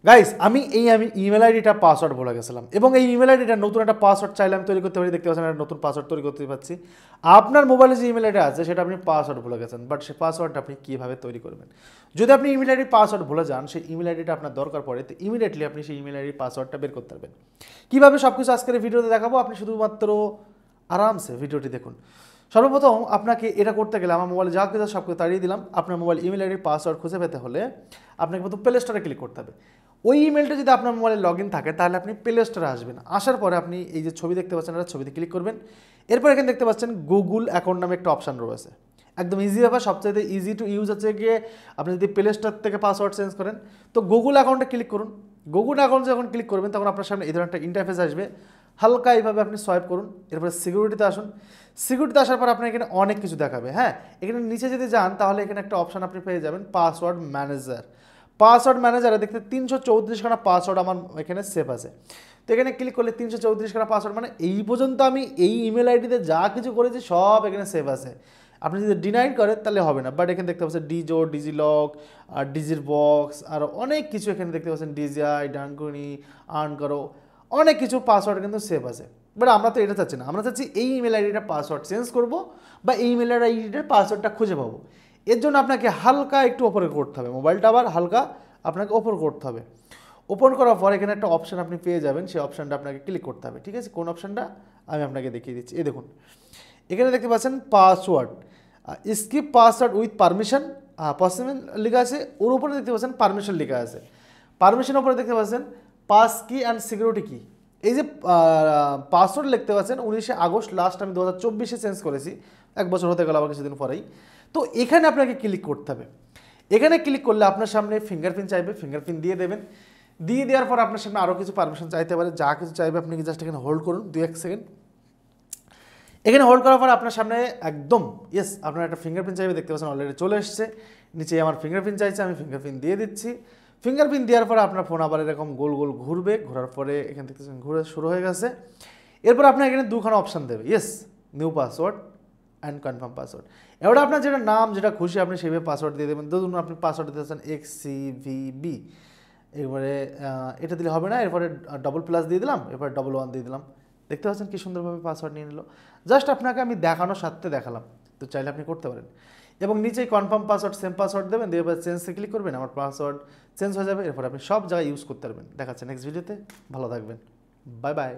Guys আমি email আইডিটা password ভুলে গেছিলাম এবং এই ইমেল আইডিটা নতুন একটা পাসওয়ার্ড চাইলে আমি তৈরি করতে পারি। দেখতে পাচ্ছেন একটা নতুন পাসওয়ার্ড তৈরি করতে পারছি। আপনার মোবাইলে যে ইমেল আইডি আছে সেটা আপনি পাসওয়ার্ড ভুলে গেছেন, বাট সেই পাসওয়ার্ডটা আপনি কীভাবে তৈরি করবেন? যদি আপনি ইমেল আইডির পাসওয়ার্ড ভুলে যান, সেই ইমেল আইডিটা আপনার দরকার পড়ে, তো ইমিডিয়েটলি আপনি সেই ইমেল আইডির পাসওয়ার্ডটা বের করতে পারবেন। কীভাবে সব কিছু আজকের ভিডিওতে দেখাবো, আপনি শুধুমাত্র আরামসে ভিডিওটি দেখুন। সর্বপ্রথম আপনাকে এটা করতে গেলে আমার মোবাইলে যা কিছু সব কিছু তাড়িয়ে দিলাম। আপনার মোবাইল ইমেল আইডির পাসওয়ার্ড খুঁজে পেতে হলে আপনাকে প্রথম প্লে স্টোরে ক্লিক করতে হবে। ওই ইমেলটা যদি আপনার মোবাইলে লগ ইন থাকে তাহলে আপনি প্লে স্টোরে আসবেন। আসার পরে আপনি এই যে ছবি দেখতে পাচ্ছেন, এটা ছবিতে ক্লিক করবেন। এরপর এখানে দেখতে পাচ্ছেন গুগল অ্যাকাউন্ট নামে একটা অপশান রয়েছে। একদম ইজি ব্যাপার, সবচেয়ে ইজি টু ইউজ হচ্ছে গিয়ে আপনি যদি প্লে স্টোর থেকে পাসওয়ার্ড চেঞ্জ করেন তো গুগল অ্যাকাউন্টে ক্লিক করুন। গুগল অ্যাকাউন্টে যখন ক্লিক করবেন তখন আপনার সামনে এই ধরনের একটা ইন্টারফেস আসবে। হালকা এইভাবে আপনি সোয়াইপ করুন, এরপরে সিকিউরিটিতে আসুন। সিকিউরিটিতে আসার পর আপনার এখানে অনেক কিছু দেখাবে। হ্যাঁ, এখানে নিচে যদি যান তাহলে এখানে একটা অপশান আপনি পেয়ে যাবেন পাসওয়ার্ড ম্যানেজার। পাসওয়ার্ড ম্যানেজারে দেখতে 334খানা পাসওয়ার্ড আমার এখানে সেভ আছে। তো এখানে ক্লিক করলে 334খানা পাসওয়ার্ড, মানে এই পর্যন্ত আমি এই ইমেল আইডিতে যা কিছু করেছি সব এখানে সেভ আছে। আপনি যদি ডিনাই করেন তাহলে হবে না, বাট এখানে দেখতে পাচ্ছেন ডিজো, ডিজিলক, আর ডিজির বক্স, আর অনেক কিছু এখানে দেখতে পাচ্ছেন ডিজিআই, ডানকুনি, আর্ন করো, অনেক কিছু পাসওয়ার্ড কিন্তু সেভ আছে। বাট আমরা তো এটা চাচ্ছি না, আমরা চাচ্ছি এই ইমেল আইডিটা পাসওয়ার্ড চেঞ্জ করব বা এই ইমেল আইডিটার পাসওয়ার্ডটা খুঁজে পাবো। এর জন্য আপনাকে হালকা একটু ওপরে করতে হবে, মোবাইলটা আবার হালকা আপনাকে ওপর করতে হবে। ওপেন করার পর এখানে একটা অপশান আপনি পেয়ে যাবেন, সেই অপশানটা আপনাকে ক্লিক করতে হবে। ঠিক আছে, কোন অপশানটা আমি আপনাকে দেখিয়ে দিচ্ছি। এই দেখুন, এখানে দেখতে পাচ্ছেন password, skip password with permission possible লেখা আছে। ওর উপরে দেখতে পাচ্ছেন পারমিশন লেখা আছে। পারমিশনের উপরে দেখতে পাচ্ছেন পাস কি অ্যান্ড সিকিউরিটি কি। এই যে পাসওয়ার্ড লিখতে পাচ্ছেন 19শে আগস্ট লাস্ট আমি 2024-এ চেঞ্জ করেছি, 1 বছর হতে গেল আবার কিছুদিন পরেই। তো এখানে আপনাকে ক্লিক করতে হবে। এখানে ক্লিক করলে আপনার সামনে ফিঙ্গারপ্রিন্ট চাইবে, ফিঙ্গারপ্রিন্ট দিয়ে দেবেন। দিয়ে দেওয়ার পর আপনার সামনে আরও কিছু পারমিশন চাইতে পারে, যা কিছু চাইবে আপনি জাস্ট এখানে হোল্ড করুন 2-1 সেকেন্ড। এখানে হোল্ড করার পর আপনার সামনে একদম ইয়েস আপনার একটা ফিঙ্গারপ্রিন্ট চাইবে, দেখতে পাচ্ছেন অলরেডি চলে এসছে। নিচে আমার ফিঙ্গারপ্রিন্ট চাইছে, আমি ফিঙ্গারপ্রিন্ট দিয়ে দিচ্ছি। ফিঙ্গারপ্রিন্ট দেওয়ার পরে আপনার ফোন আবার এরকম গোল গোল ঘুরবে, ঘোরার পরে এখানে দেখতে পাচ্ছেন ঘুরে শুরু হয়ে গেছে। এরপর আপনার এখানে দুখানা অপশান দেবে, yes new password and confirm password. এবার আপনার যেটা নাম যেটা খুশি আপনি সেভাবে পাসওয়ার্ড দিয়ে দেবেন। ধরুন আপনি পাসওয়ার্ড দিতে চাচ্ছেন XCVB, এবারে এটা দিলে হবে না, এরপরে ++ দিয়ে দিলাম, এরপরে 11 দিয়ে দিলাম। দেখতে পাচ্ছেন কি সুন্দরভাবে পাসওয়ার্ড নিয়ে নিল। জাস্ট আপনাকে আমি দেখানোর সাথে দেখালাম, তো চাইলে আপনি করতে পারেন। এবং নিচেই কনফার্ম পাসওয়ার্ড সেম পাসওয়ার্ড দেবেন, দিয়ে এবার চেঞ্জে ক্লিক করবেন, আমার পাসওয়ার্ড চেঞ্জ হয়ে যাবে। এরপর আপনি সব জায়গায় ইউজ করতে পারবেন। দেখাচ্ছে নেক্সট ভিডিওতে, ভালো থাকবেন, বাই বাই।